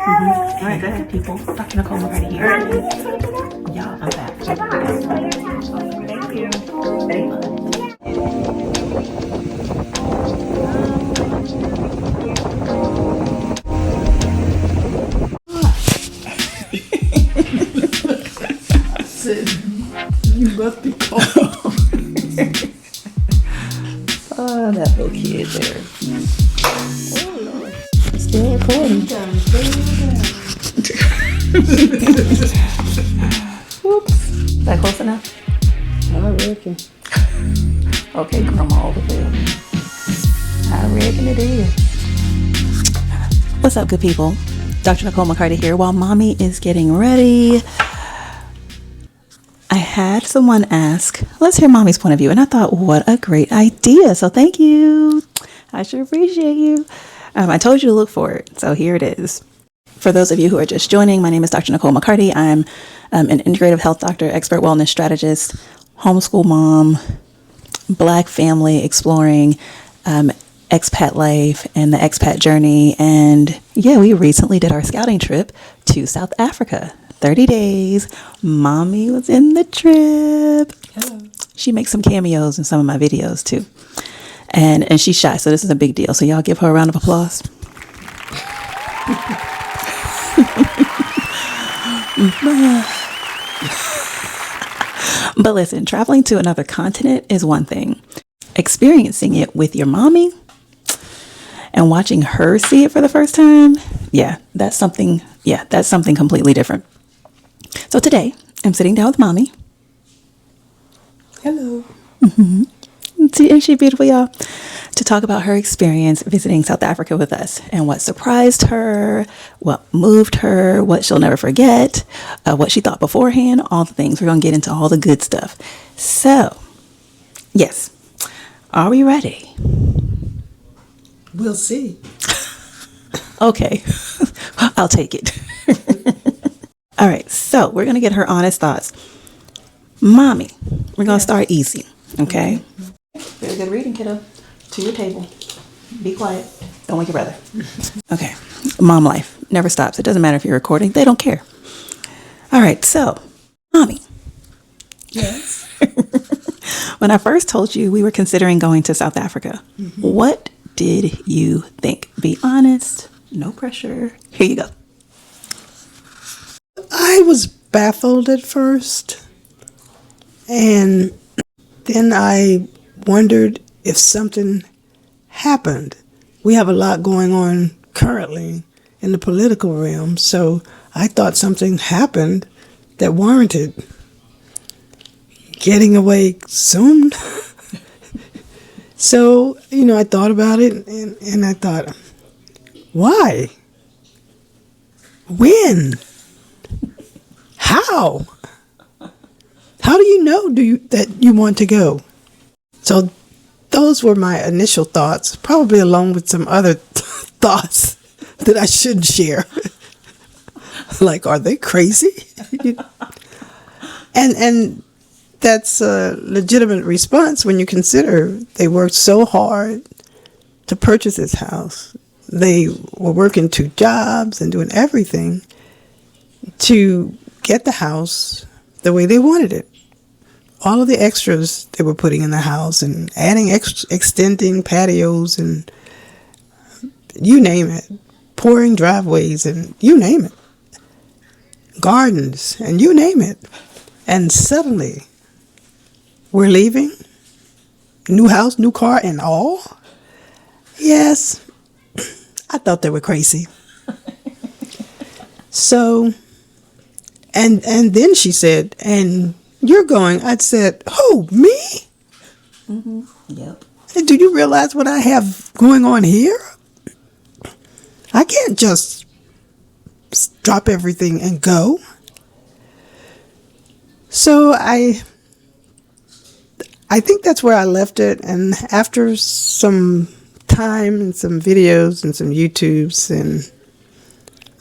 All right, go ahead, people. Dr. Nicole McCarty here. Y'all, I'm back. Thank you. You must be cold. Oh, that little kid there. Oh, Lord. Still recording. Whoops. Is that close enough? I reckon. Okay, Grandma over there. I reckon it is. What's up, good people? Dr. Nicole McCarty here. While Mommy is getting ready, I had someone ask, let's hear Mommy's point of view. And I thought, what a great idea. So thank you. I sure appreciate you. I told you to look for it. So here it is. For those of you who are just joining, my name is Dr. Nicole McCarty. I'm an integrative health doctor, expert wellness strategist, homeschool mom, Black family exploring expat life and the expat journey. And yeah, we recently did our scouting trip to South Africa. 30 days. Mommy was in the trip. Hello. She makes some cameos in some of my videos too. And she's shy, so this is a big deal. So y'all give her a round of applause. But listen, traveling to another continent is one thing. Experiencing it with your mommy and watching her see it for the first time, that's something completely different. So today, I'm sitting down with Mommy. Hello. Isn't she beautiful, y'all? To talk about her experience visiting South Africa with us and what surprised her, what moved her, what she'll never forget, what she thought beforehand, all the things. We're going to get into all the good stuff. So, yes. Are we ready? We'll see. Okay. I'll take it. All right. So we're going to get her honest thoughts. Mommy, we're going to start easy. Okay. Very good reading, kiddo. To your table. Be quiet. Don't wake your brother. Okay. Mom life never stops. It doesn't matter if you're recording. They don't care. All right. So, Mommy. Yes. When I first told you we were considering going to South Africa, what did you think? Be honest. No pressure. Here you go. I was baffled at first. And then I wondered if something happened. We have a lot going on currently in the political realm. So I thought something happened that warranted getting away soon. So, I thought about it and I thought, why? When? How? How do you know that you want to go? So those were my initial thoughts, probably along with some other thoughts that I shouldn't share. Like, are they crazy? And that's a legitimate response when you consider they worked so hard to purchase this house. They were working 2 jobs and doing everything to get the house the way they wanted it. All of the extras they were putting in the house and adding, extending patios and you name it, pouring driveways and you name it, gardens and you name it. And suddenly we're leaving, new house, new car and all. Yes, I thought they were crazy. So, and then she said, and you're going. I said, who, me? Yep. Do you realize what I have going on here? I can't just drop everything and go. So I think that's where I left it. And after some time and some videos and some YouTubes, and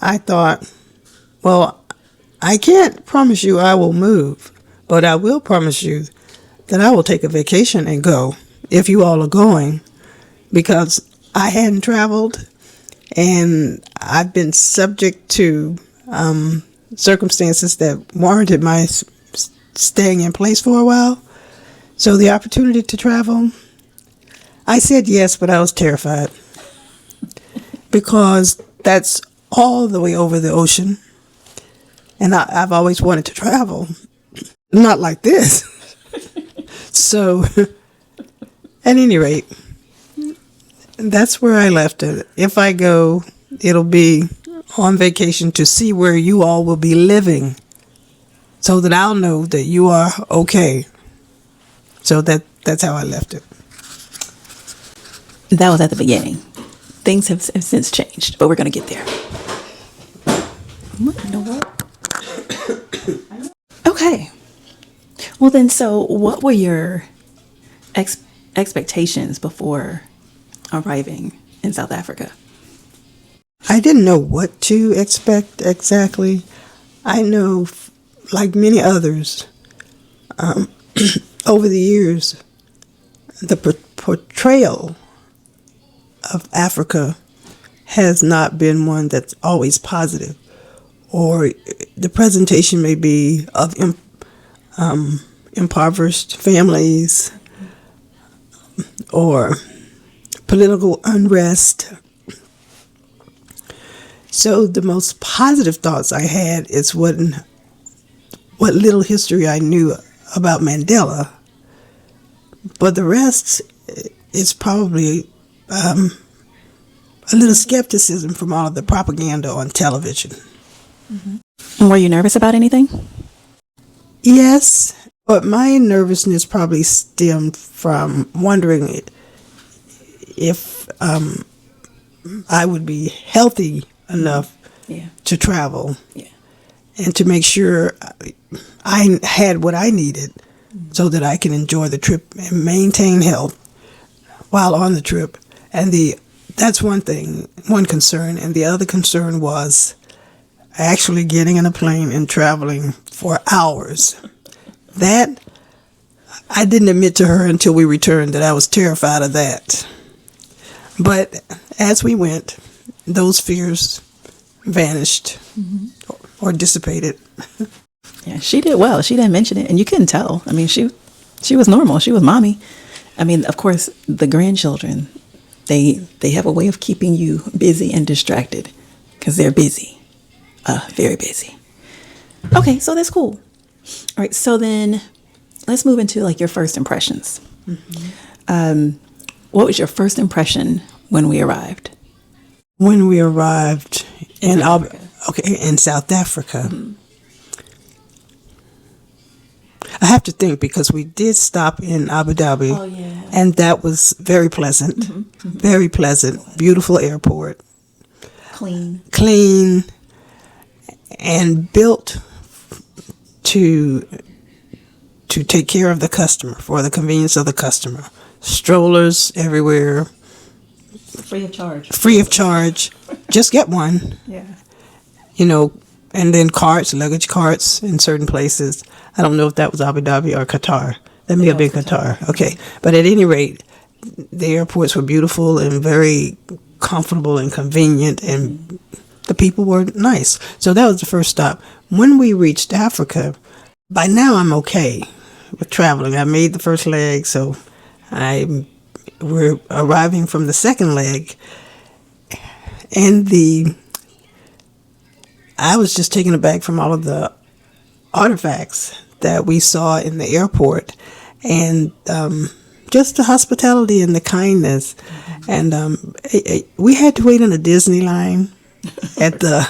I thought, well, I can't promise you I will move, but I will promise you that I will take a vacation and go if you all are going, because I hadn't traveled and I've been subject to circumstances that warranted my staying in place for a while. So the opportunity to travel, I said yes, but I was terrified because that's all the way over the ocean. And I've always wanted to travel. Not like this. So, at any rate, that's where I left it. If I go, it'll be on vacation to see where you all will be living so that I'll know that you are okay. So that's how I left it. That was at the beginning. Things have since changed, but we're going to get there. What in the world? Okay. Well, then, so what were your expectations before arriving in South Africa? I didn't know what to expect exactly. I know, like many others, over the years, the portrayal of Africa has not been one that's always positive, or the presentation may be of impoverished families or political unrest. So the most positive thoughts I had is what little history I knew about Mandela, but the rest is probably a little skepticism from all of the propaganda on television. Mm-hmm. Were you nervous about anything? Yes, but my nervousness probably stemmed from wondering if I would be healthy enough to travel and to make sure I had what I needed so that I can enjoy the trip and maintain health while on the trip. And that's one thing, one concern. And the other concern was actually getting in a plane and traveling for hours. That, I didn't admit to her until we returned that I was terrified of that. But as we went, those fears vanished or dissipated. Yeah, she did well. She didn't mention it, and you couldn't tell. I mean, she was normal. She was mommy. I mean, of course, the grandchildren, they have a way of keeping you busy and distracted because they're busy, very busy. Okay, so that's cool. All right, so then let's move into like your first impressions. What was your first impression when we arrived? When we arrived in South Africa. I have to think because we did stop in Abu Dhabi, and that was very pleasant, very pleasant, beautiful airport, clean, and built to take care of the customer, for the convenience of the customer. Strollers everywhere. Free of charge. Just get one. Yeah. And then luggage carts in certain places. I don't know if that was Abu Dhabi or Qatar. That may have been Qatar. Okay. But at any rate, the airports were beautiful and very comfortable and convenient, and the people were nice. So that was the first stop. When we reached Africa, by now I'm okay with traveling. I made the first leg, so we're arriving from the second leg, and I was just taken aback from all of the artifacts that we saw in the airport, and just the hospitality and the kindness. And we had to wait in a Disney line at the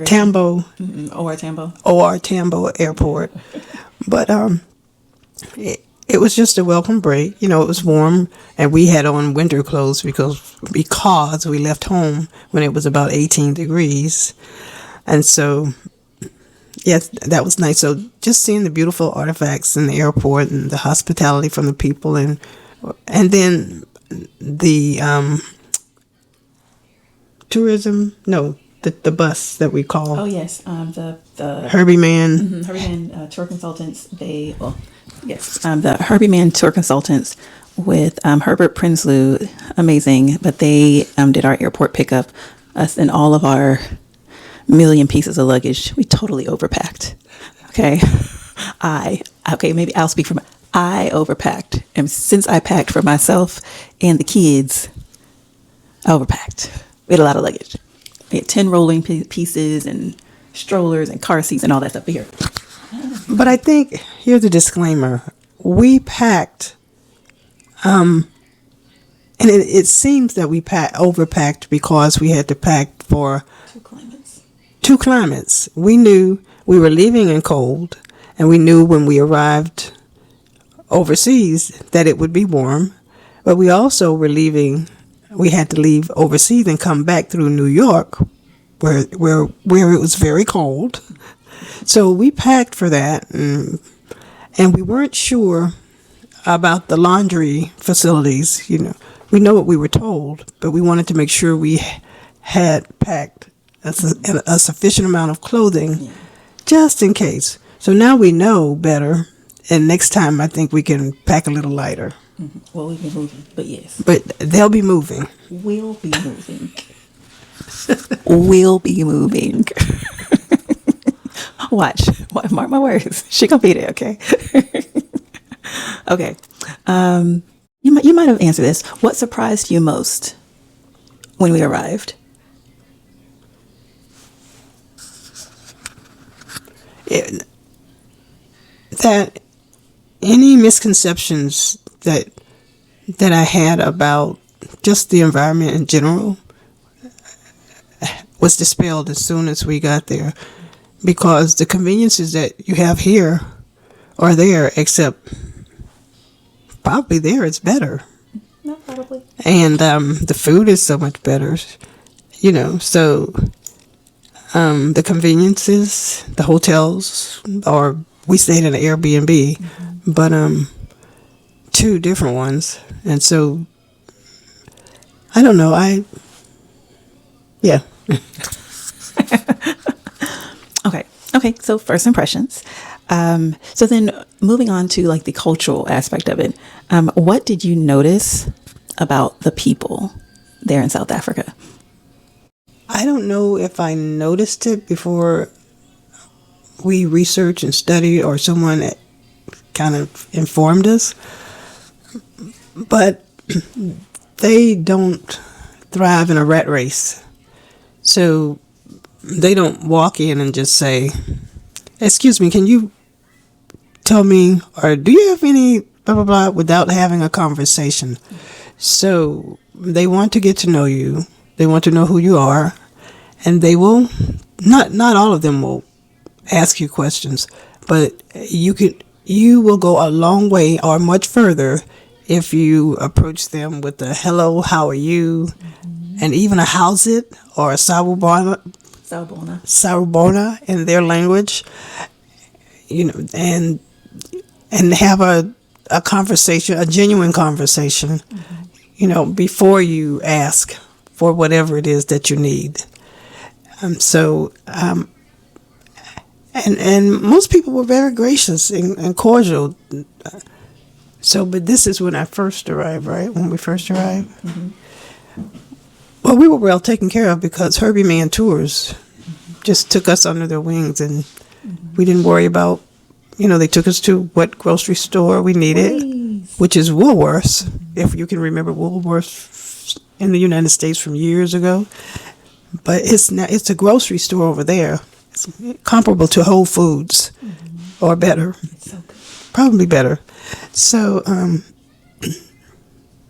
Tambo, OR Tambo Airport. But it was just a welcome break. It was warm, and we had on winter clothes because we left home when it was about 18 degrees. And so, yes, that was nice. So just seeing the beautiful artifacts in the airport and the hospitality from the people, and then the tourism, the bus that we call. Oh, yes, the Herbie Man. Herbie Man tour consultants, the Herbie Man tour consultants with Herbert Prinsloo, amazing. But they did our airport pickup, us and all of our million pieces of luggage. We totally overpacked. Okay, maybe I'll speak for I overpacked, and since I packed for myself and the kids, I overpacked. We had a lot of luggage. We had 10 rolling pieces and strollers and car seats and all that stuff here. But I think here's a disclaimer: we packed. And it seems that we overpacked because we had to pack for two climates. We knew we were leaving in cold, and we knew when we arrived overseas that it would be warm. But we also were leaving. We had to leave overseas and come back through New York, where it was very cold. So we packed for that, and we weren't sure about the laundry facilities. We know what we were told, but we wanted to make sure we had packed a sufficient amount of clothing just in case. So now we know better, and next time I think we can pack a little lighter. Mm-hmm. Well, we've been moving, but yes. But they'll be moving. We'll be moving. We'll be moving. Watch. Mark my words. She gonna be there, okay? Okay. You might have answered this. What surprised you most when we arrived? That any misconceptions that I had about just the environment in general was dispelled as soon as we got there, because the conveniences that you have here are there, except probably there it's better. Not probably. And the food is so much better, so the conveniences, the hotels, or we stayed in an Airbnb, but two different ones. And so I don't know. Yeah. Okay. So first impressions. So then moving on to like the cultural aspect of it, what did you notice about the people there in South Africa? I don't know if I noticed it before we researched and studied, or someone kind of informed us, but they don't thrive in a rat race. So they don't walk in and just say, "Excuse me, can you tell me, or do you have any blah, blah, blah," without having a conversation. So they want to get to know you. They want to know who you are. And they will, not all of them will ask you questions, but you will go a long way or much further if you approach them with a hello, how are you, and even a how's it, or a sawubona in their language, and have a conversation, a genuine conversation, before you ask for whatever it is that you need. And most people were very gracious and cordial. So, but this is when I first arrived, right? When we first arrived. Mm-hmm. Well, we were well taken care of because Herbie Man Tours just took us under their wings, and we didn't worry about, they took us to what grocery store we needed, which is Woolworths, if you can remember Woolworths in the United States from years ago. But it's a grocery store over there. It's comparable to Whole Foods, or better. It's so good. Probably better. So, I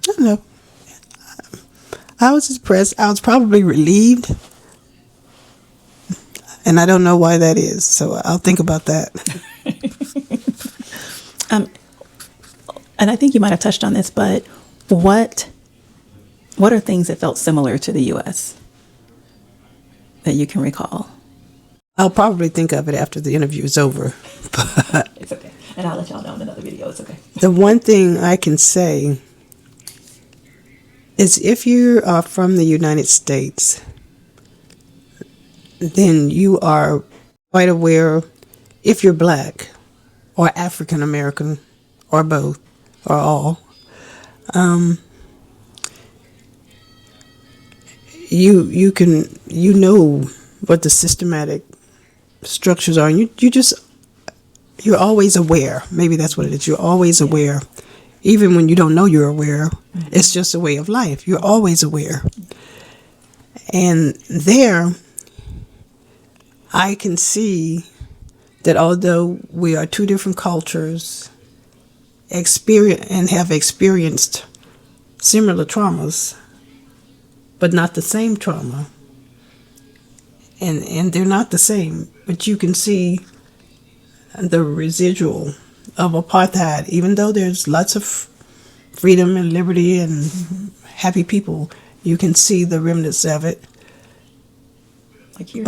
don't know. I was impressed. I was probably relieved. And I don't know why that is. So I'll think about that. And I think you might have touched on this, but what are things that felt similar to the U.S. that you can recall? I'll probably think of it after the interview is over. But it's okay. And I'll let y'all know in another video. It's okay. The one thing I can say is if you are from the United States, then you are quite aware, if you're black or African American or both or all, you know what the systematic structures are, and you're always aware. Maybe that's what it is. You're always aware, even when you don't know you're aware. It's just a way of life. You're always aware, and there, I can see that although we are two different cultures, have experienced similar traumas, but not the same trauma. And they're not the same, but you can see the residual of apartheid. Even though there's lots of freedom and liberty and happy people, you can see the remnants of it. Like here.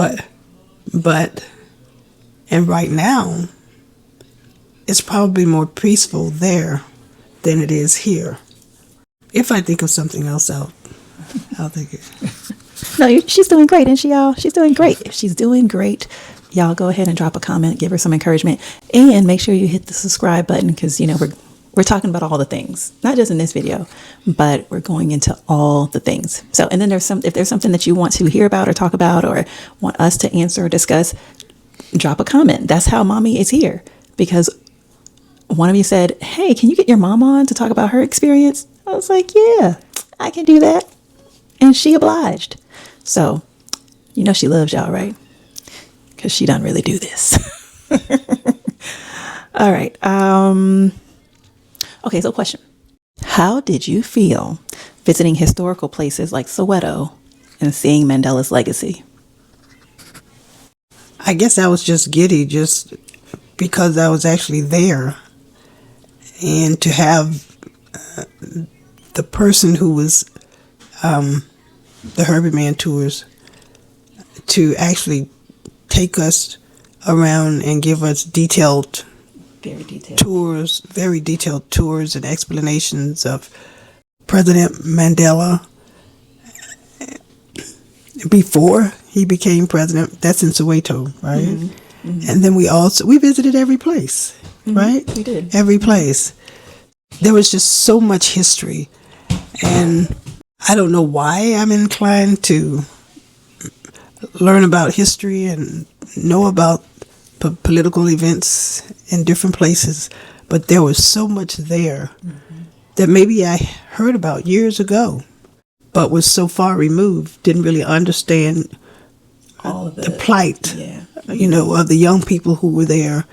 But and right now, it's probably more peaceful there than it is here. If I think of something else, I'll think it. No, she's doing great, isn't she, y'all? She's doing great. If she's doing great, y'all go ahead and drop a comment, give her some encouragement, and make sure you hit the subscribe button because, we're talking about all the things, not just in this video, but we're going into all the things. So, and then if there's something that you want to hear about or talk about or want us to answer or discuss, drop a comment. That's how Mommy is here, because one of you said, hey, can you get your mom on to talk about her experience? I was like, yeah, I can do that. And she obliged. So, she loves y'all, right? Because she doesn't really do this. All right. Okay, so question. How did you feel visiting historical places like Soweto and seeing Mandela's legacy? I guess I was just giddy just because I was actually there. And to have the person who was the Herbie Man tours to actually take us around and give us very detailed tours and explanations of President Mandela before he became president. That's in Soweto, right? Mm-hmm. Mm-hmm. And then we visited every place, right? We did. Every place. There was just so much history, and I don't know why I'm inclined to learn about history and know about political events in different places, but there was so much there that maybe I heard about years ago, but was so far removed, didn't really understand all of the plight, of the young people who were there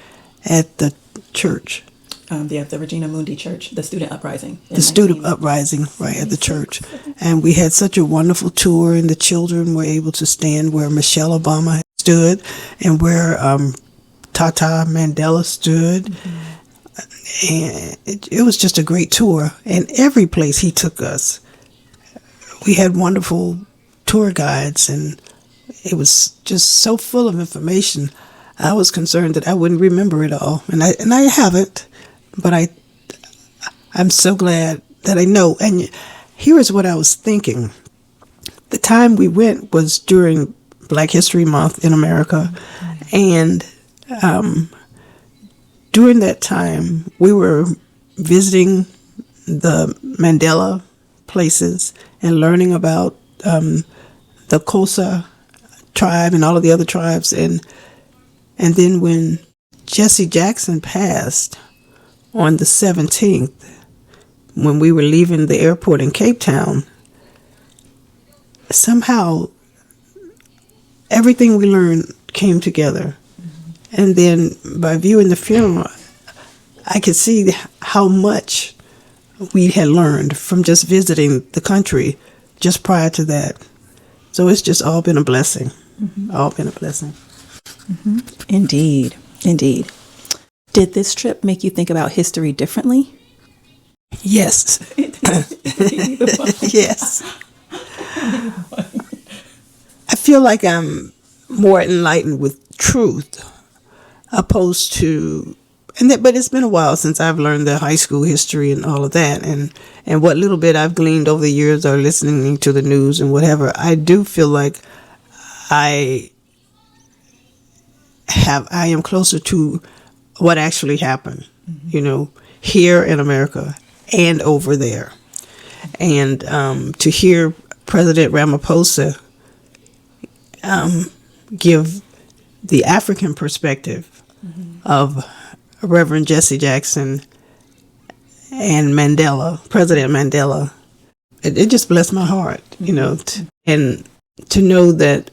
at the church. The Regina Mundi Church, the student uprising. The student uprising, right, at the church. And we had such a wonderful tour, and the children were able to stand where Michelle Obama stood and where Tata Mandela stood. Mm-hmm. And it was just a great tour. And every place he took us, we had wonderful tour guides, and it was just so full of information. I was concerned that I wouldn't remember it all, and I haven't. But I'm so glad that I know. And here is what I was thinking. The time we went was during Black History Month in America. And during that time, we were visiting the Mandela places and learning about the Xhosa tribe and all of the other tribes. And then when Jesse Jackson passed, on the 17th, when we were leaving the airport in Cape Town, somehow everything we learned came together. Mm-hmm. And then by viewing the funeral, I could see how much we had learned from just visiting the country just prior to that. So it's just all been a blessing. Mm-hmm. All been a blessing. Mm-hmm. Indeed. Indeed. Did this trip make you think about history differently? Yes. Yes. I feel like I'm more enlightened with truth opposed to, but it's been a while since I've learned the high school history and all of that, and what little bit I've gleaned over the years or listening to the news and whatever. I do feel like I am closer to what actually happened, here in America and over there. And to hear President Ramaphosa give the African perspective of Reverend Jesse Jackson and President Mandela, it just blessed my heart, and to know that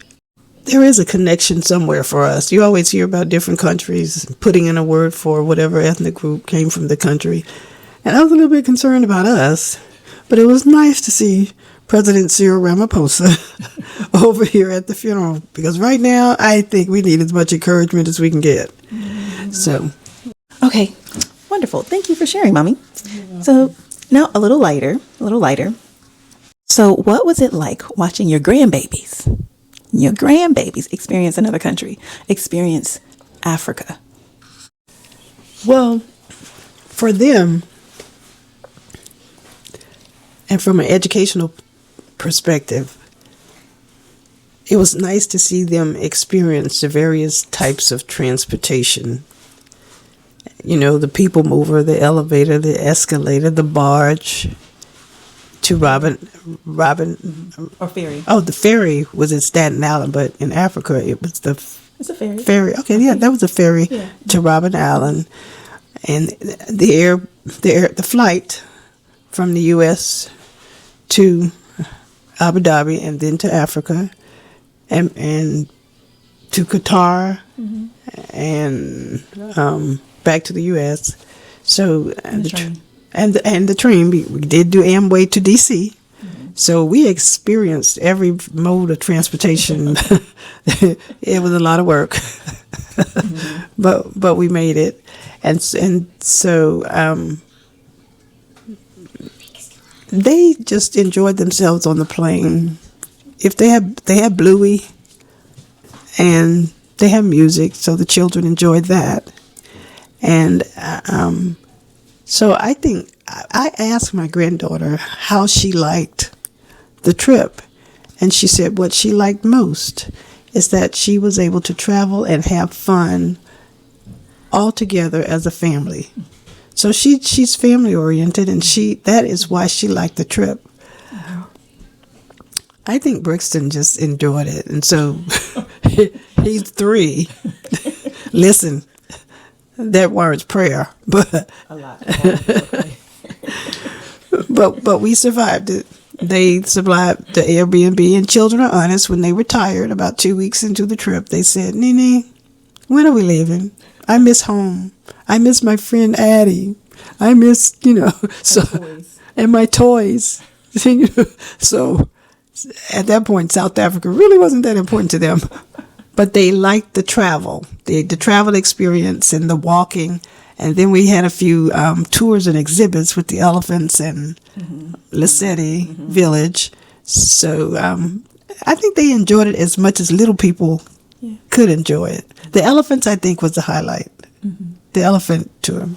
there is a connection somewhere for us. You always hear about different countries putting in a word for whatever ethnic group came from the country. And I was a little bit concerned about us, but it was nice to see President Cyril Ramaphosa over here at the funeral, because right now I think we need as much encouragement as we can get. So, Okay, wonderful. Thank you for sharing, Mommy. So now a little lighter. So what was it like watching your grandbabies experience another country, experience Africa? well, for them, and from an educational perspective, it was nice to see them experience the various types of transportation. The people mover, the elevator, the escalator, the barge, to Robin. Or ferry. Oh, the ferry was in Staten Island, but in Africa it was the It's a ferry. ferry. Okay, yeah, that was a ferry to Robin Island, and the flight from the U.S. to Abu Dhabi and then to Africa, and to Qatar, and back to the U.S. So And the train. And the train. We did do Amway to D.C. So we experienced every mode of transportation. It was a lot of work, but we made it, and so they just enjoyed themselves on the plane. If they had Bluey, and they have music, so the children enjoyed that, and so I think I asked my granddaughter how she liked the trip, and she said what she liked most is that she was able to travel and have fun all together as a family. So she's family oriented, and that is why she liked the trip. I think Brixton just enjoyed it, and so he's 3. Listen, that word's prayer, but A lot. but we survived it. They survived the Airbnb, and children are honest. When they were tired, about 2 weeks into the trip, they said, "Nene, when are we leaving? I miss home. I miss my friend Addie. I miss, so toys. and my toys." So at that point, South Africa really wasn't that important to them, but they liked the travel, the travel experience and the walking. And then we had a few tours and exhibits with the elephants and Lesedi village. So I think they enjoyed it as much as little people could enjoy it. The elephants, I think, was the highlight. The elephant tour.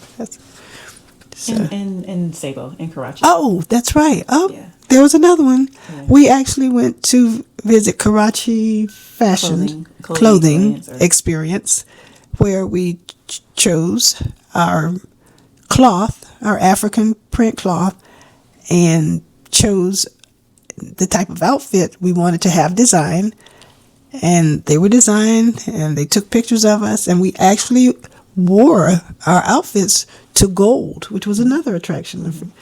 So. And Sabo in Karachi. Oh, that's right. Oh, Yeah. there was another one. Yeah. We actually went to visit Karachi Fashion Clothing Experience, where we chose our cloth, our African print cloth, and chose the type of outfit we wanted to have designed. And they were designed, and they took pictures of us, and we actually wore our outfits to Gold, which was another attraction.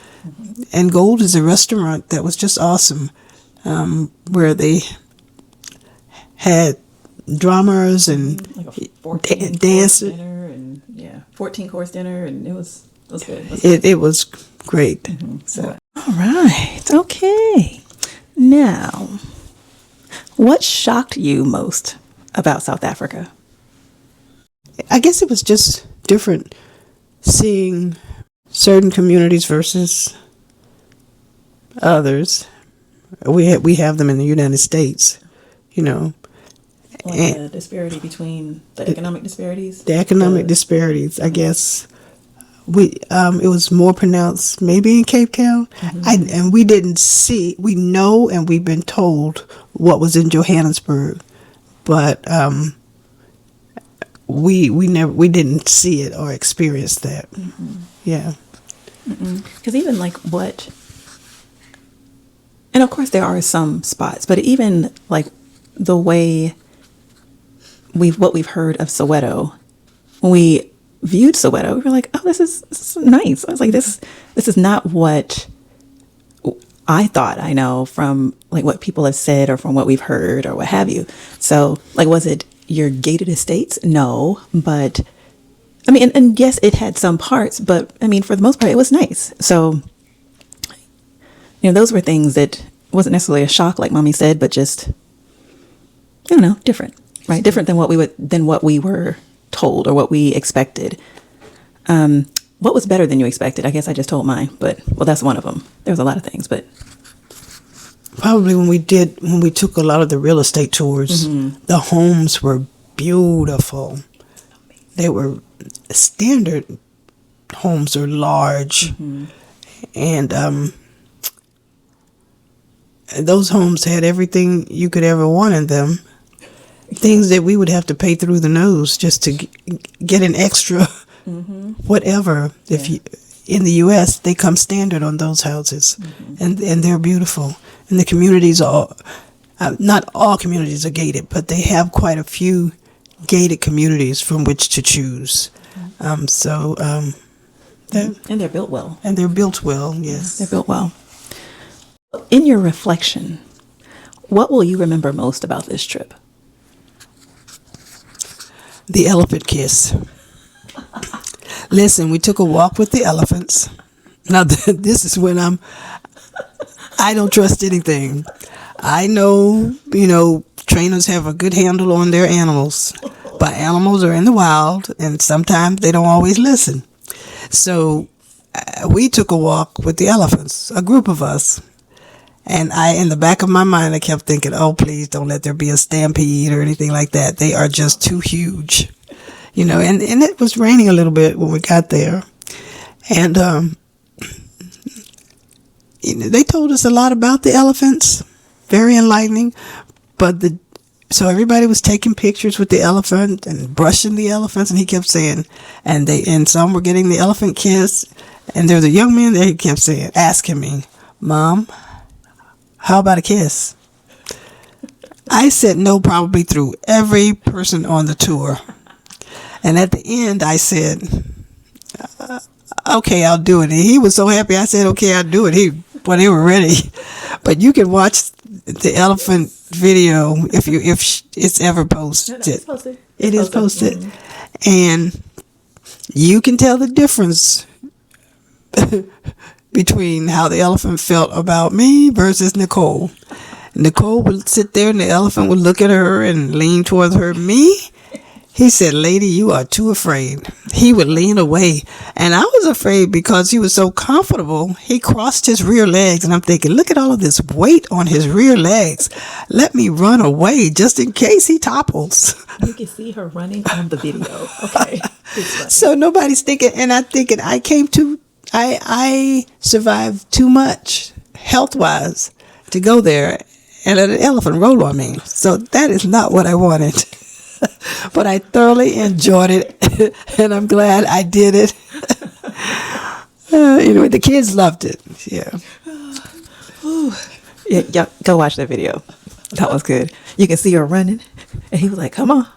And Gold is a restaurant that was just awesome, where they had drummers and Like a 14 dancers. dinner and 14-course dinner, and it was good. It was great. So. All right. Okay. Now, what shocked you most about South Africa? I guess it was just different, seeing certain communities versus others. We have them in the United States, Like the disparity between the economic disparities? The economic disparities, I guess. It was more pronounced maybe in Cape Town, and we didn't see. We know, and we've been told what was in Johannesburg, but we didn't see it or experience that. Yeah. Because even like what And of course, there are some spots, but even like the way what we've heard of Soweto, when we viewed Soweto, we were like, oh, this is nice. I was like, this is not what I thought I know from like what people have said or from what we've heard or what have you. So like, was it your gated estates? No, but I mean, and yes, it had some parts, but I mean, for the most part, it was nice. So, those were things that wasn't necessarily a shock, like Mommy said, but just, I don't know, different, right? Different than what we were told or what we expected. What was better than you expected? I guess I just told mine, but well, that's one of them. There was a lot of things, but probably when we took a lot of the real estate tours, the homes were beautiful. They were standard homes are large, and those homes had everything you could ever want in them. Things that we would have to pay through the nose just to get an extra whatever. Yeah. If you in the U.S., they come standard on those houses, and they're beautiful. And the communities are not all communities are gated, but they have quite a few gated communities from which to choose. And they're built well. And they're built well. Yes, they're built well. In your reflection, what will you remember most about this trip? The elephant kiss. Listen, we took a walk with the elephants. Now, this is when I don't trust anything. I know, trainers have a good handle on their animals, but animals are in the wild, and sometimes they don't always listen. So we took a walk with the elephants, a group of us. And in the back of my mind, I kept thinking, oh, please don't let there be a stampede or anything like that. They are just too huge, and it was raining a little bit when we got there. And they told us a lot about the elephants, very enlightening. So everybody was taking pictures with the elephant and brushing the elephants, and he kept saying, and some were getting the elephant kiss. And there was a young man there, he kept saying, asking me, Mom, how about a kiss? I said no, probably through every person on the tour. And at the end, I said, okay, I'll do it. And he was so happy. I said, okay, I'll do it. They were ready. But you can watch the elephant video if it's ever posted. No, it's posted. It is posted. And you can tell the difference between how the elephant felt about me versus Nicole. Nicole would sit there and the elephant would look at her and lean towards her. Me, he said, lady, you are too afraid. He would lean away. And I was afraid because he was so comfortable. He crossed his rear legs. And I'm thinking, look at all of this weight on his rear legs. Let me run away just in case he topples. You can see her running on the video. Okay. So nobody's thinking, and I'm thinking, I survived too much health-wise to go there and let an elephant roll on me. So that is not what I wanted. But I thoroughly enjoyed it, and I'm glad I did it. Anyway, the kids loved it. Yeah. Yeah, go watch that video. That was good. You can see her running, and he was like, come on.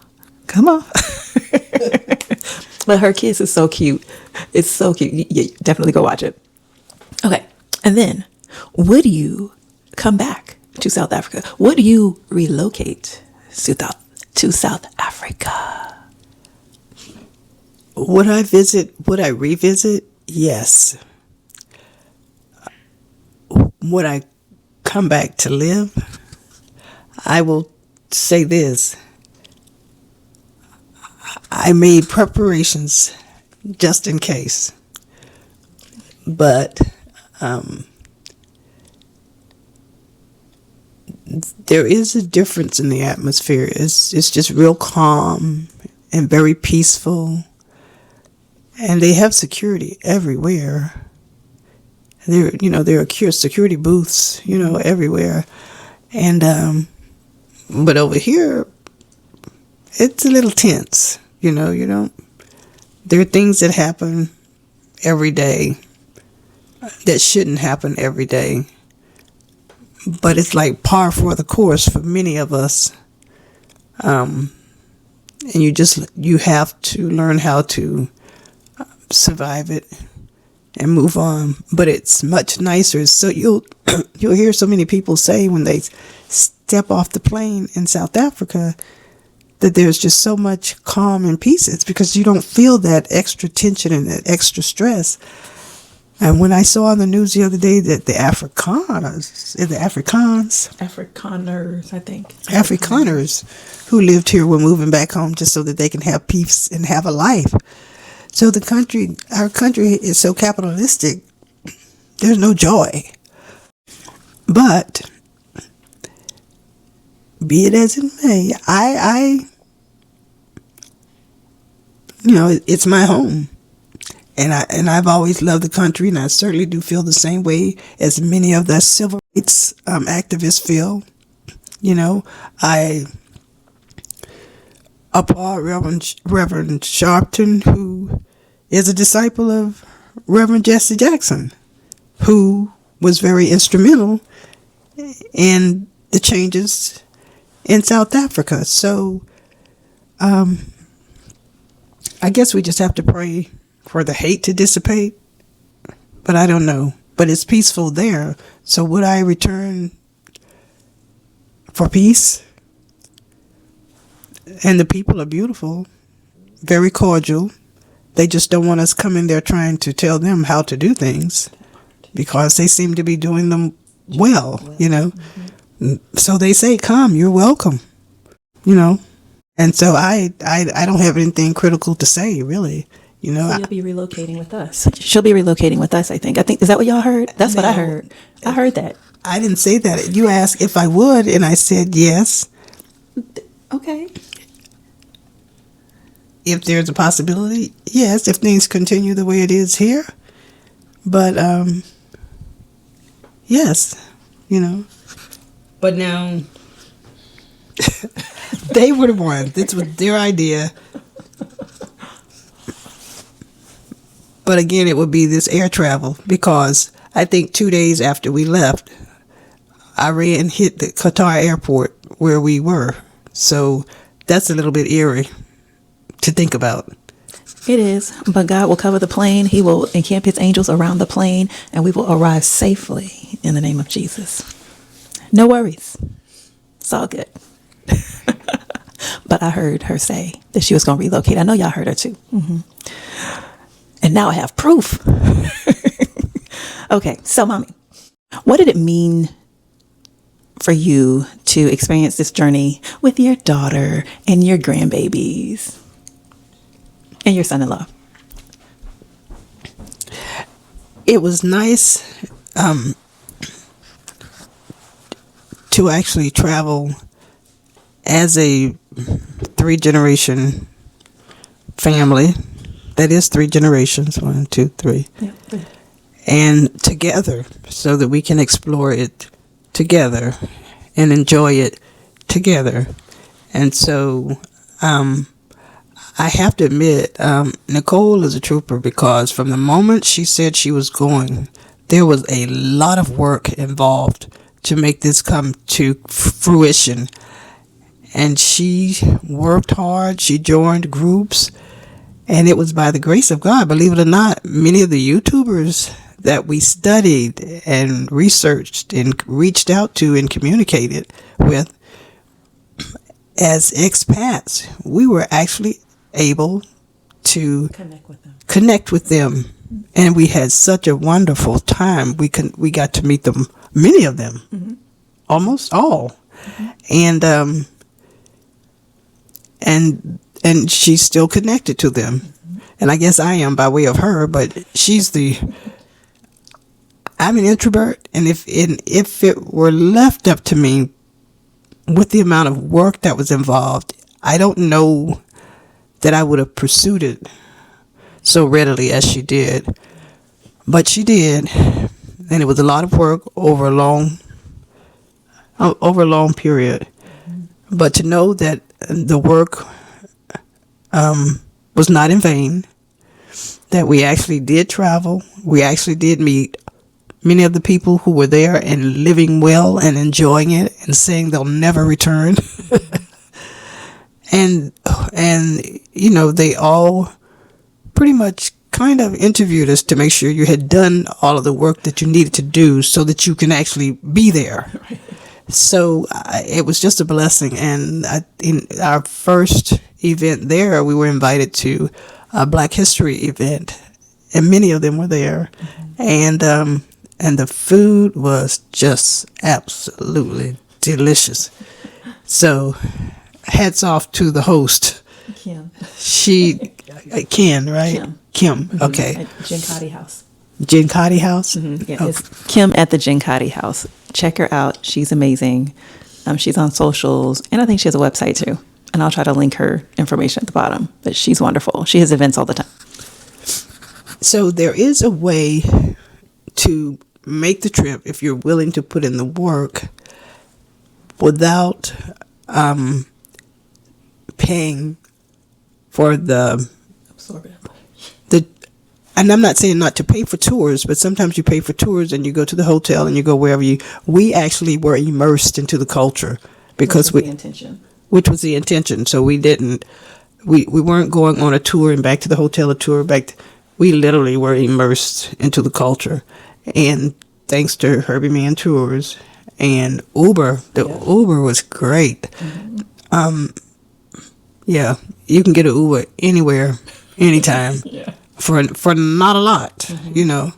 But her kiss is so cute. It's so cute. Yeah, definitely go watch it. Okay. And then, would you come back to South Africa? Would you relocate to South Africa? Would I revisit? Yes. Would I come back to live? I will say this. I made preparations just in case. But there is a difference in the atmosphere. It's just real calm and very peaceful. And they have security everywhere. There are security booths, everywhere. And but over here, it's a little tense. There are things that happen every day that shouldn't happen every day. but it's like par for the course for many of us. And you have to learn how to survive it and move on. But it's much nicer. So you'll hear so many people say when they step off the plane in South Africa that there's just so much calm and peace. It's because you don't feel that extra tension and that extra stress. And when I saw on the news the other day that the Afrikaners, Afrikaners, I think. Afrikaners who lived here were moving back home just so that they can have peace and have a life. So our country is so capitalistic, there's no joy. But be it as it may, it's my home. And I've always loved the country, and I certainly do feel the same way as many of the civil rights activists feel. I applaud Reverend Sharpton, who is a disciple of Reverend Jesse Jackson, who was very instrumental in the changes in South Africa. So I guess we just have to pray for the hate to dissipate, but I don't know. But it's peaceful there. So would I return for peace? And the people are beautiful, very cordial. They just don't want us coming there trying to tell them how to do things because they seem to be doing them well. Mm-hmm. So they say, come, you're welcome, And so I don't have anything critical to say, really. So you'll be relocating with us. She'll be relocating with us, I think. Is that what y'all heard? That's what I heard. I heard that. I didn't say that. You asked if I would, and I said yes. Okay. If there's a possibility, yes, if things continue the way it is here. But, yes, But now, they were the ones. This was their idea. But again, it would be this air travel because I think 2 days after we left, Iran hit the Qatar airport where we were. So that's a little bit eerie to think about. It is, but God will cover the plane. He will encamp his angels around the plane, and we will arrive safely in the name of Jesus. No worries. It's all good. But I heard her say that she was going to relocate. I know y'all heard her too. Mm-hmm. And now I have proof. Okay, so mommy, what did it mean for you to experience this journey with your daughter and your grandbabies and your son-in-law? It was nice to actually travel as a 3-generation family. That is 3 generations, 1, 2, 3. Yeah. And together, so that we can explore it together and enjoy it together. And so I have to admit, Nicole is a trooper because from the moment she said she was going, there was a lot of work involved to make this come to fruition. And she worked hard. She joined groups. And it was by the grace of God, believe it or not, many of the YouTubers that we studied and researched and reached out to and communicated with as expats, we were actually able to connect with them. And we had such a wonderful time. We got to meet them, many of them, mm-hmm. almost all. Mm-hmm. And she's still connected to them. Mm-hmm. And I guess I am by way of her, but I'm an introvert. And if it were left up to me with the amount of work that was involved, I don't know that I would have pursued it so readily as she did. But she did. And it was a lot of work over a long period. Mm-hmm. But to know that the work was not in vain, that we actually did travel, we actually did meet many of the people who were there and living well and enjoying it and saying they'll never return. and they all pretty much kind of interviewed us to make sure you had done all of the work that you needed to do so that you can actually be there. So it was just a blessing. And in our first event there, we were invited to a Black History event, and many of them were there. Mm-hmm. And the food was just absolutely delicious. So hats off to the host. Kim. Ken, right? Kim. Mm-hmm. Okay. At Gincati House. Gincati House? Mm-hmm. Yeah, it's Kim at the Gincati House. Check her out. She's amazing. She's on socials, and I think she has a website too. And I'll try to link her information at the bottom. But she's wonderful. She has events all the time. So there is a way to make the trip if you're willing to put in the work without paying for the. And I'm not saying not to pay for tours, but sometimes you pay for tours and you go to the hotel and you go wherever we actually were immersed into the culture because which was the intention. So we weren't going on a tour and back to the hotel, we literally were immersed into the culture. And thanks to Herbie Man Tours and Uber, Uber was great. Mm-hmm. Yeah, you can get an Uber anywhere, anytime. Yeah. For not a lot, mm-hmm.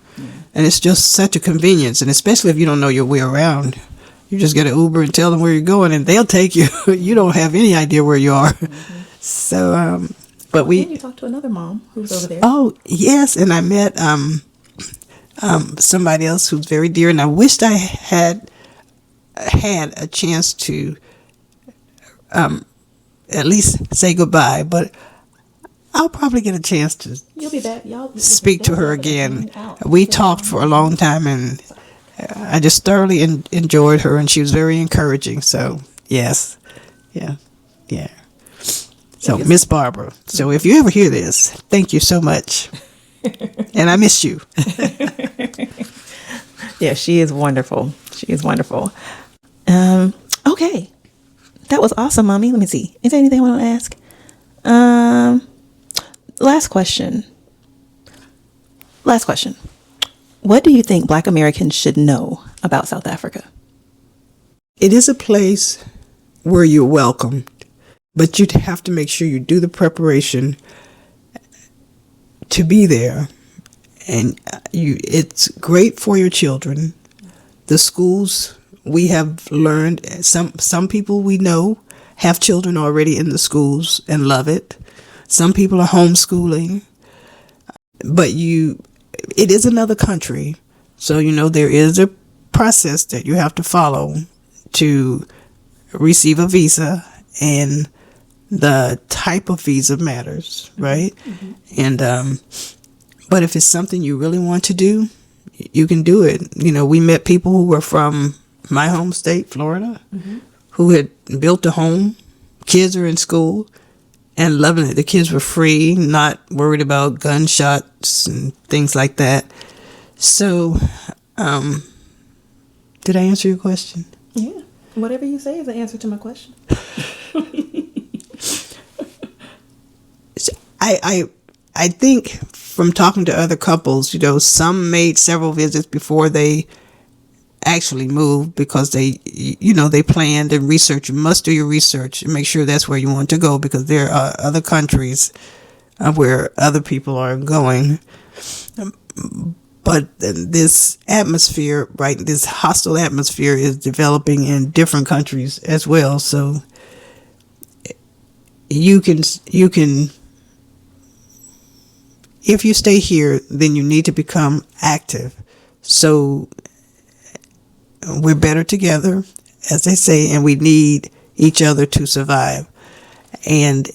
And it's just such a convenience, and especially if you don't know your way around, you just get an Uber and tell them where you're going, and they'll take you. You don't have any idea where you are. Mm-hmm. So, but you talked to another mom who's over there. Oh yes, and I met somebody else who's very dear, and I wished I had a chance to at least say goodbye, but I'll probably get a chance to speak to her again. We talked for a long time, and I just thoroughly enjoyed her, and she was very encouraging. So, yes. Yeah. So, Miss Barbara, so if you ever hear this, thank you so much. And I miss you. Yeah, she is wonderful. She is wonderful. Okay. That was awesome, Mommy. Let me see. Is there anything I want to ask? Last question. What do you think Black Americans should know about South Africa? It is a place where you're welcome, but you'd have to make sure you do the preparation to be there. And it's great for your children. The schools, we have learned, some people we know have children already in the schools and love it. Some people are homeschooling, but it is another country. So, there is a process that you have to follow to receive a visa, and the type of visa matters, right? Mm-hmm. And, but if it's something you really want to do, you can do it. We met people who were from my home state, Florida, mm-hmm. who had built a home. Kids are in school. And loving it. The kids were free, not worried about gunshots and things like that. So, did I answer your question? Yeah. Whatever you say is the answer to my question. I think from talking to other couples, some made several visits before they actually moved because they planned and researched. You must do your research and make sure that's where you want to go, because there are other countries where other people are going. But this atmosphere, right, this hostile atmosphere is developing in different countries as well. So you can, if you stay here, then you need to become active. So we're better together, as they say, and we need each other to survive. And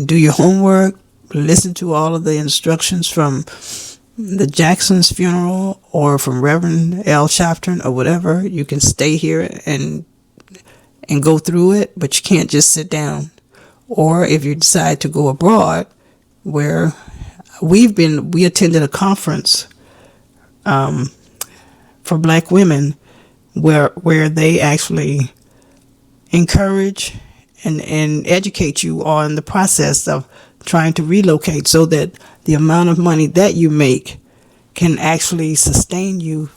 do your homework, listen to all of the instructions from the Jackson's funeral or from Reverend L. Shafton or whatever. You can stay here and go through it, but you can't just sit down. Or if you decide to go abroad, where we attended a conference for Black women where they actually encourage and educate you on the process of trying to relocate, so that the amount of money that you make can actually sustain you,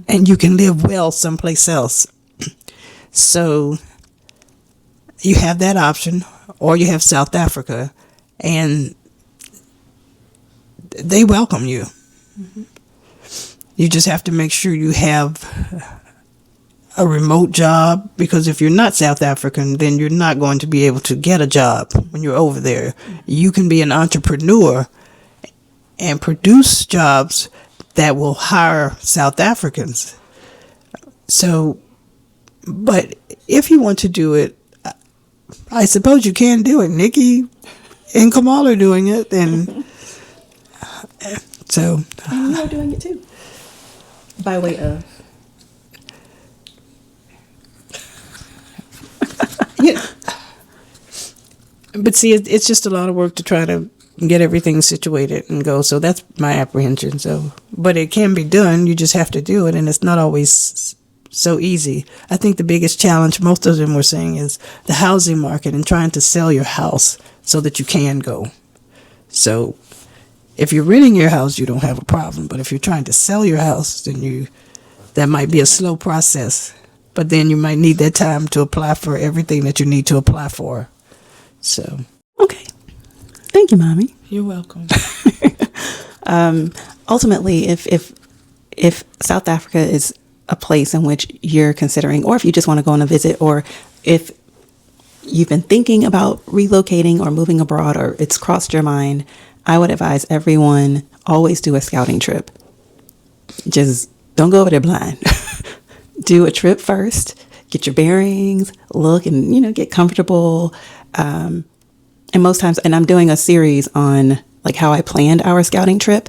and you can live well someplace else. So you have that option, or you have South Africa, and they welcome you. You just have to make sure you have a remote job, because if you're not South African, then you're not going to be able to get a job when you're over there. You can be an entrepreneur and produce jobs that will hire South Africans. So, but if you want to do it, I suppose you can do it. Nikki and Kamal are doing it, and so. And you are doing it too. By way of. Yeah. But see, it's just a lot of work to try to get everything situated and go. So that's my apprehension. So, but it can be done. You just have to do it, and it's not always so easy. I think the biggest challenge, most of them were saying, is the housing market and trying to sell your house so that you can go. So if you're renting your house, you don't have a problem. But if you're trying to sell your house, then that might be a slow process. But then you might need that time to apply for everything that you need to apply for. So. Okay. Thank you, Mommy. You're welcome. Ultimately, if South Africa is a place in which you're considering, or if you just want to go on a visit, or if you've been thinking about relocating or moving abroad, or it's crossed your mind, I would advise everyone always do a scouting trip. Just don't go over there blind. Do a trip first, get your bearings, look, and, get comfortable. And most times, and I'm doing a series on like how I planned our scouting trip,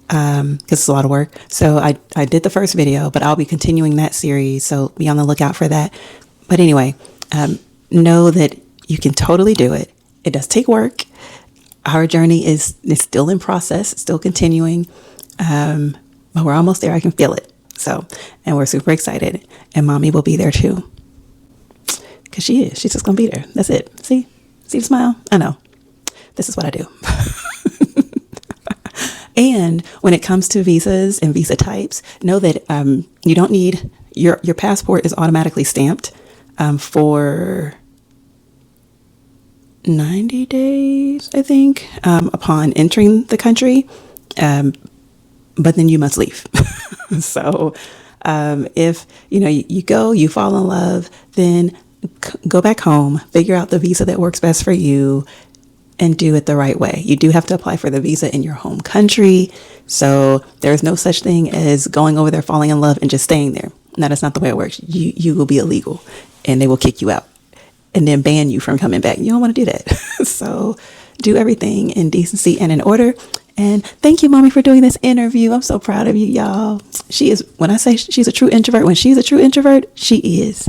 because it's a lot of work. So I did the first video, but I'll be continuing that series. So be on the lookout for that. But anyway, know that you can totally do it. It does take work. Our journey is still in process, still continuing. But we're almost there. I can feel it. So, and we're super excited, and Mommy will be there too. Cause she's just going to be there. That's it. See the smile? I know. This is what I do. And when it comes to visas and visa types, know that, you don't need your passport is automatically stamped, for 90 days, I think, upon entering the country. But then you must leave. So if, you go, you fall in love, then go back home, figure out the visa that works best for you, and do it the right way. You do have to apply for the visa in your home country. So there's no such thing as going over there, falling in love, and just staying there. No, that's not the way it works. You will be illegal, and they will kick you out and then ban you from coming back. You don't want to do that. So do everything in decency and in order. And thank you, Mommy, for doing this interview. I'm so proud of you, y'all. She is, when I say she's a true introvert, when she's a true introvert, she is.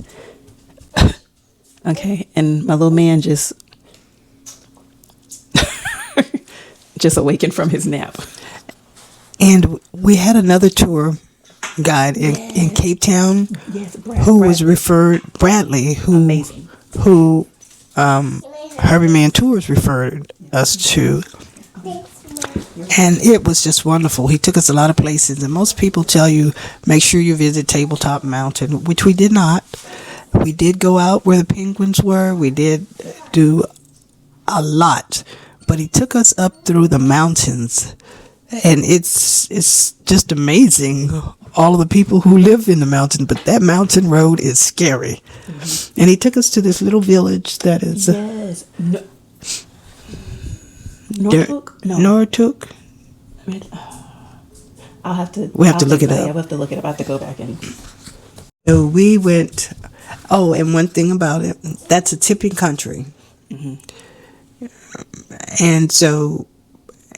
Okay. And my little man just awakened from his nap. And we had another tour guide in Cape Town, who was referred, Bradley, who Herbie Man Tours referred us to. And it was just wonderful. He took us a lot of places, and most people tell you, make sure you visit Tabletop Mountain, which we did not. We did go out where the penguins were. We did do a lot, but he took us up through the mountains, and it's just amazing, all of the people who live in the mountain. But that mountain road is scary. Mm-hmm. And he took us to this little village that is Norfolk? No. Norfolk. I'll have to. We have to look it up. Yeah, we'll have to look it up. I have to go back and. So we went. Oh, and one thing about it, that's a tipping country. Mm-hmm. And so,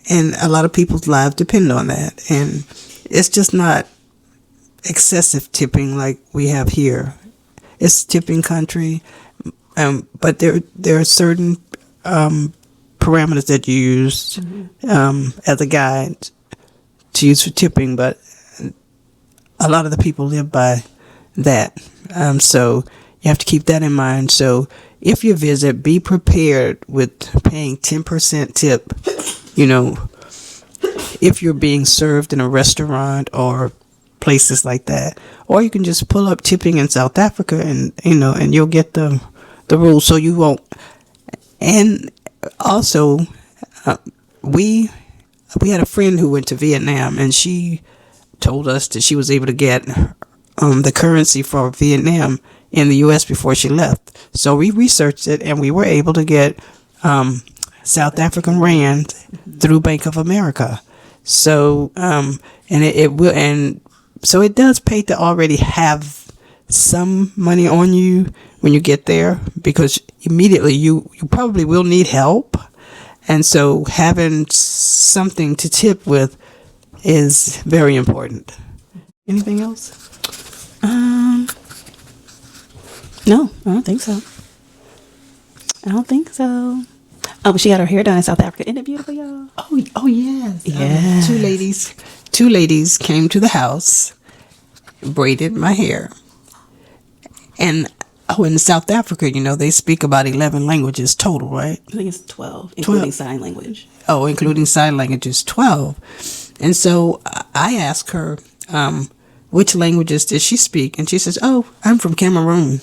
and a lot of people's lives depend on that. And it's just not excessive tipping like we have here. It's tipping country, but there are certain parameters that you use as a guide to use for tipping. But a lot of the people live by that. So you have to keep that in mind. So if you visit, be prepared with paying 10% tip, if you're being served in a restaurant or places like that. Or you can just pull up tipping in South Africa and you'll get the rules, so you won't. And also, we had a friend who went to Vietnam, and she told us that she was able to get the currency for Vietnam in the U.S. before she left. So we researched it, and we were able to get South African rand through Bank of America. So so it does pay to already have some money on you when you get there, because immediately you probably will need help. And so having something to tip with is very important. Anything else? No, I don't think so. Oh, but she got her hair done in South Africa. Isn't it beautiful, y'all? Oh yes. Yeah. Two ladies came to the house, braided my hair. And in South Africa, they speak about 11 languages total, right? I think it's 12, including sign language. Oh, including sign language is 12. And so I asked her, which languages did she speak? And she says, oh, I'm from Cameroon.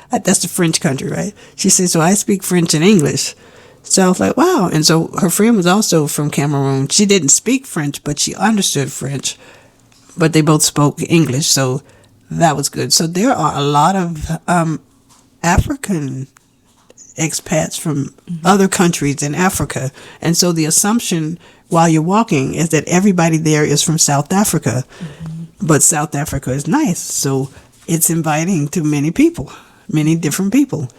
That's the French country, right? She says, so I speak French and English. So I was like, wow. And so her friend was also from Cameroon. She didn't speak French, but she understood French. But they both spoke English, so that was good. So there are a lot of African expats from other countries in Africa. And so the assumption while you're walking is that everybody there is from South Africa. But South Africa is nice, so it's inviting to many people, many different people.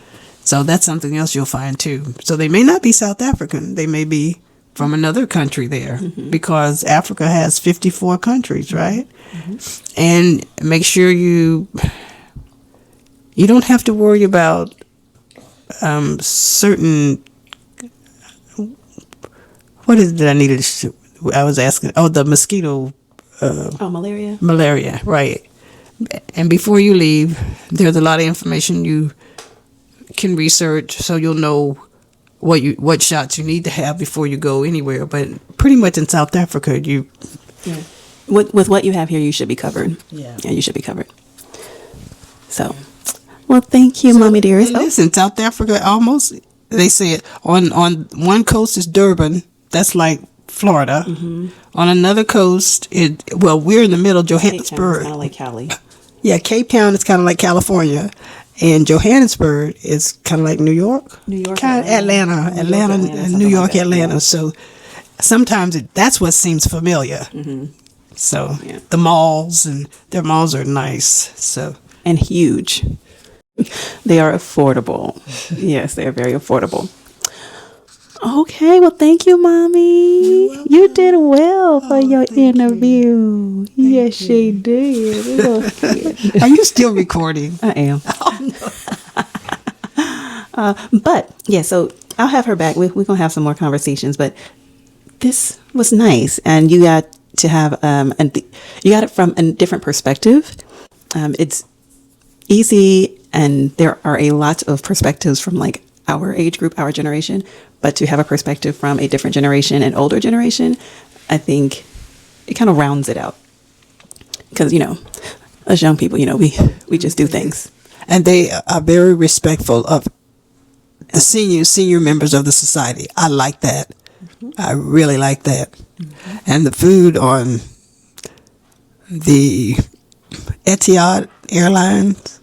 So that's something else you'll find too. So they may not be South African. They may be from another country there, because Africa has 54 countries, right? And make sure you don't have to worry about certain, what is it that I needed to, I was asking, the mosquito. Malaria? Malaria, right. And before you leave, there's a lot of information you can research, so you'll know what shots you need to have before you go anywhere. But pretty much in South Africa, with what you have here, you should be covered. Yeah, you should be covered. So, well, thank you, Mommy dearest. Listen, South Africa almost, they say it, on one coast is Durban, that's like Florida. On another coast, we're in the middle, Johannesburg. Kind of like Cali. Yeah, Cape Town is kind of like California. And Johannesburg is kind of like New York. Kind of Atlanta, New York, Atlanta. Yeah. So sometimes that's what seems familiar. So the malls, and their malls are nice. So and huge. They are affordable. Yes, they are very affordable. Okay, well, thank you, Mommy. You did well for your interview. Yes, she did. Are you still recording? I am. Oh, no. But, yeah, so I'll have her back. We're going to have some more conversations, but this was nice. And you got to have, you got it from a different perspective. It's easy, and there are a lot of perspectives from like our age group, our generation, but to have a perspective from a different generation, an older generation, I think it kind of rounds it out. Because, as young people, we just do things. And they are very respectful of the senior members of the society. I like that. I really like that. And the food on the Etihad Airlines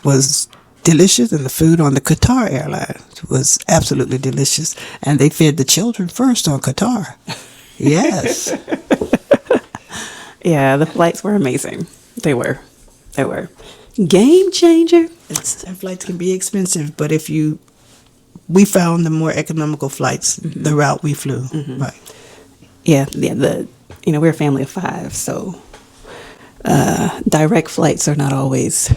was delicious, and the food on the Qatar Airlines was absolutely delicious. And they fed the children first on Qatar. Yes. Yeah, the flights were amazing. They were. Game changer. Flights can be expensive, but we found the more economical flights, the route we flew. Right. Yeah, we're a family of 5, so direct flights are not always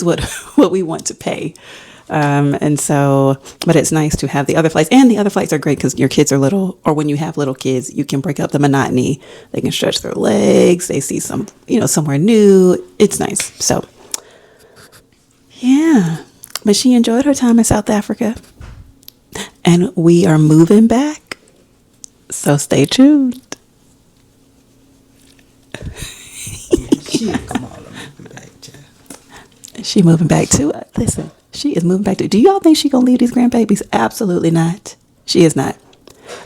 what we want to pay. And so, but it's nice to have the other flights, and the other flights are great because your kids are little, or when you have little kids, you can break up the monotony. They can stretch their legs. They see some, somewhere new. It's nice. So yeah, but she enjoyed her time in South Africa, and we are moving back. So stay tuned. She moving back too. Listen, she is moving back to. Do y'all think she gonna leave these grandbabies? Absolutely not. She is not.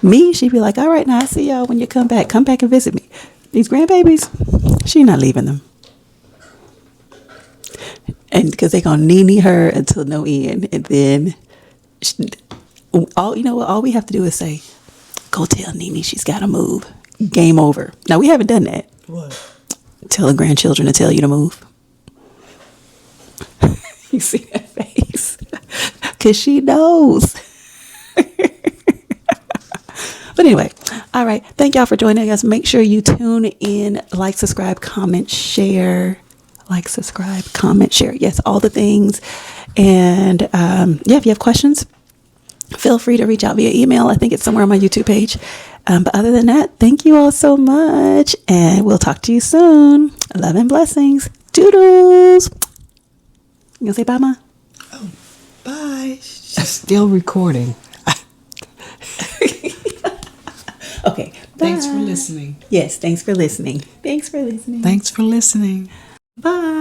Me, she'd be like, all right, now I see y'all when you come back. Come back and visit me. These grandbabies, she not leaving them. And because they gonna nee her until no end, and then all we have to do is say, go tell Nene she's got to move. Game over. Now we haven't done that. What? Tell the grandchildren to tell you to move. You see that face? Because she knows. But anyway, all right. Thank y'all for joining us. Make sure you tune in, like, subscribe, comment, share. Like, subscribe, comment, share. Yes, all the things. And if you have questions, feel free to reach out via email. I think it's somewhere on my YouTube page. But other than that, thank you all so much. And we'll talk to you soon. Love and blessings. Doodles. You gonna say bye, Ma? Oh, bye. She's still recording. Okay. Thanks for listening. Yes, thanks for listening. Thanks for listening. Thanks for listening. Bye.